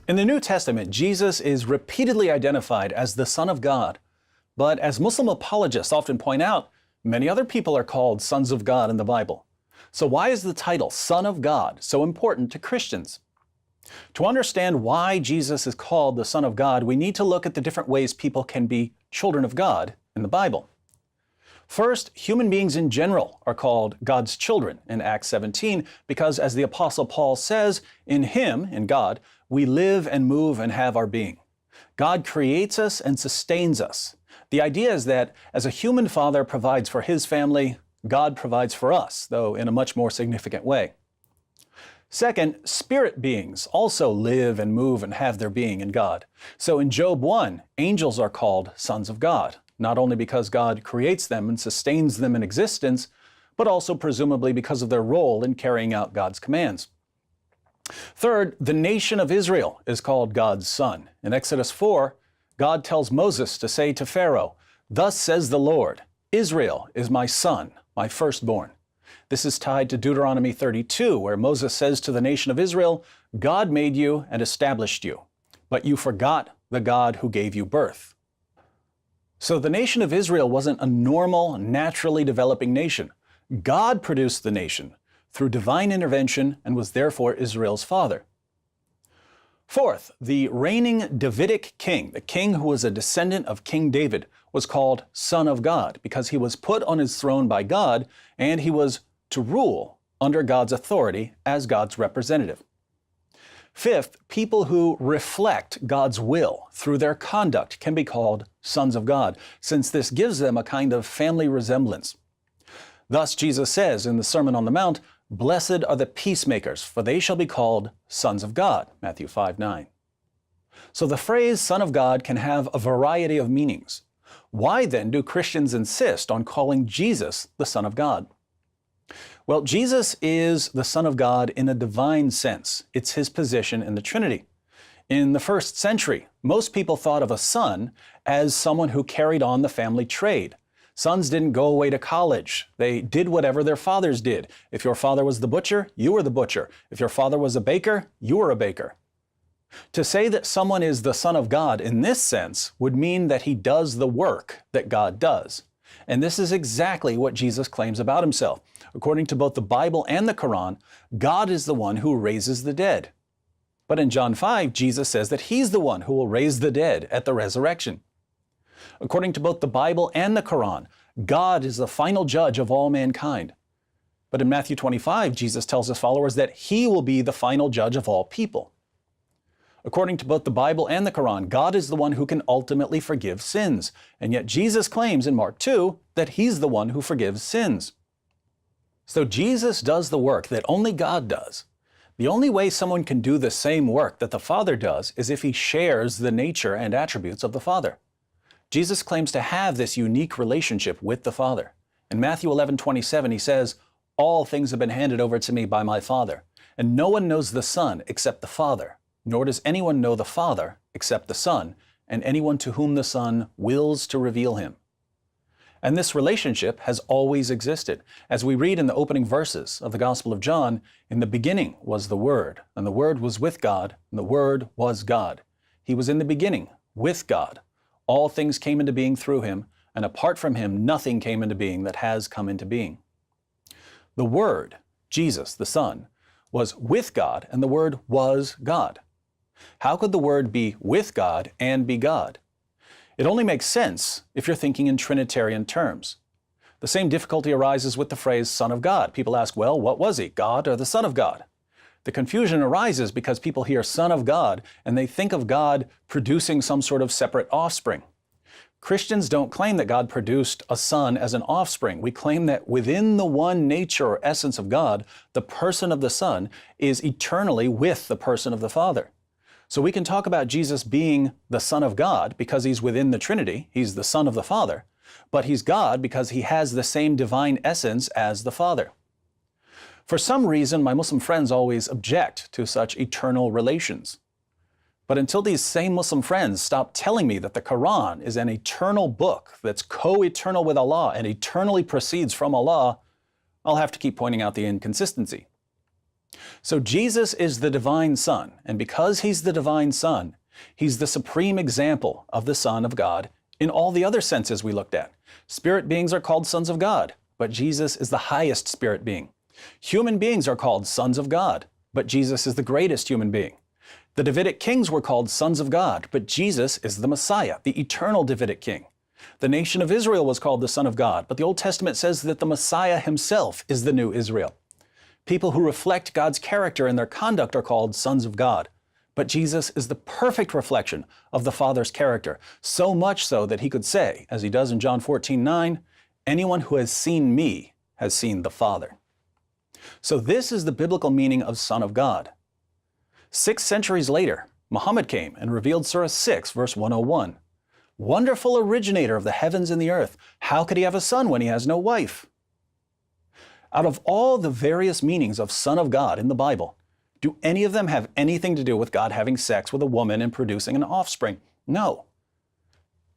In the New Testament, Jesus is repeatedly identified as the Son of God. But as Muslim apologists often point out, many other people are called sons of God in the Bible. So why is the title Son of God so important to Christians? To understand why Jesus is called the Son of God, we need to look at the different ways people can be children of God in the Bible. First, human beings in general are called God's children in Acts 17 because, as the Apostle Paul says, in Him, in God, we live and move and have our being. God creates us and sustains us. The idea is that as a human father provides for his family, God provides for us, though in a much more significant way. Second, spirit beings also live and move and have their being in God. So in Job 1, angels are called sons of God, not only because God creates them and sustains them in existence, but also presumably because of their role in carrying out God's commands. Third, the nation of Israel is called God's son. In Exodus 4, God tells Moses to say to Pharaoh, "Thus says the Lord, Israel is my son, my firstborn." This is tied to Deuteronomy 32, where Moses says to the nation of Israel, "God made you and established you, but you forgot the God who gave you birth." So the nation of Israel wasn't a normal, naturally developing nation. God produced the nation through divine intervention and was therefore Israel's father. Fourth, the reigning Davidic king, the king who was a descendant of King David, was called Son of God because he was put on his throne by God and he was to rule under God's authority as God's representative. Fifth, people who reflect God's will through their conduct can be called sons of God, since this gives them a kind of family resemblance. Thus, Jesus says in the Sermon on the Mount, "Blessed are the peacemakers, for they shall be called sons of God," Matthew 5:9. So the phrase Son of God can have a variety of meanings. Why then do Christians insist on calling Jesus the Son of God? Well, Jesus is the Son of God in a divine sense. It's His position in the Trinity. In the first century, most people thought of a son as someone who carried on the family trade. Sons didn't go away to college. They did whatever their fathers did. If your father was the butcher, you were the butcher. If your father was a baker, you were a baker. To say that someone is the Son of God in this sense would mean that he does the work that God does. And this is exactly what Jesus claims about himself. According to both the Bible and the Quran, God is the one who raises the dead. But in John 5, Jesus says that He's the one who will raise the dead at the resurrection. According to both the Bible and the Quran, God is the final judge of all mankind. But in Matthew 25, Jesus tells His followers that He will be the final judge of all people. According to both the Bible and the Quran, God is the one who can ultimately forgive sins. And yet Jesus claims in Mark 2 that He's the one who forgives sins. So Jesus does the work that only God does. The only way someone can do the same work that the Father does is if he shares the nature and attributes of the Father. Jesus claims to have this unique relationship with the Father. In Matthew 11:27, He says, "All things have been handed over to me by my Father, and no one knows the Son except the Father, nor does anyone know the Father except the Son, and anyone to whom the Son wills to reveal Him." And this relationship has always existed. As we read in the opening verses of the Gospel of John, "In the beginning was the Word, and the Word was with God, and the Word was God. He was in the beginning with God. All things came into being through Him, and apart from Him nothing came into being that has come into being." The Word, Jesus, the Son, was with God, and the Word was God. How could the Word be with God and be God? It only makes sense if you're thinking in Trinitarian terms. The same difficulty arises with the phrase Son of God. People ask, well, what was He, God or the Son of God? The confusion arises because people hear Son of God and they think of God producing some sort of separate offspring. Christians don't claim that God produced a son as an offspring. We claim that within the one nature or essence of God, the person of the Son is eternally with the person of the Father. So we can talk about Jesus being the Son of God because He's within the Trinity. He's the Son of the Father. But He's God because He has the same divine essence as the Father. For some reason, my Muslim friends always object to such eternal relations. But until these same Muslim friends stop telling me that the Quran is an eternal book that's co-eternal with Allah and eternally proceeds from Allah, I'll have to keep pointing out the inconsistency. So Jesus is the divine Son, and because he's the divine Son, he's the supreme example of the Son of God in all the other senses we looked at. Spirit beings are called sons of God, but Jesus is the highest spirit being. Human beings are called sons of God, but Jesus is the greatest human being. The Davidic kings were called sons of God, but Jesus is the Messiah, the eternal Davidic king. The nation of Israel was called the Son of God, but the Old Testament says that the Messiah himself is the new Israel. People who reflect God's character in their conduct are called sons of God. But Jesus is the perfect reflection of the Father's character, so much so that he could say, as he does in John 14:9, "Anyone who has seen me has seen the Father." So this is the biblical meaning of Son of God. 6 centuries later, Muhammad came and revealed Surah 6, verse 101. "Wonderful originator of the heavens and the earth, how could he have a son when he has no wife?" Out of all the various meanings of Son of God in the Bible, do any of them have anything to do with God having sex with a woman and producing an offspring? No.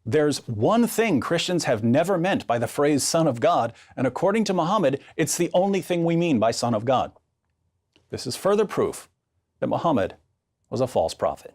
There's one thing Christians have never meant by the phrase Son of God, and according to Muhammad, it's the only thing we mean by Son of God. This is further proof that Muhammad was a false prophet.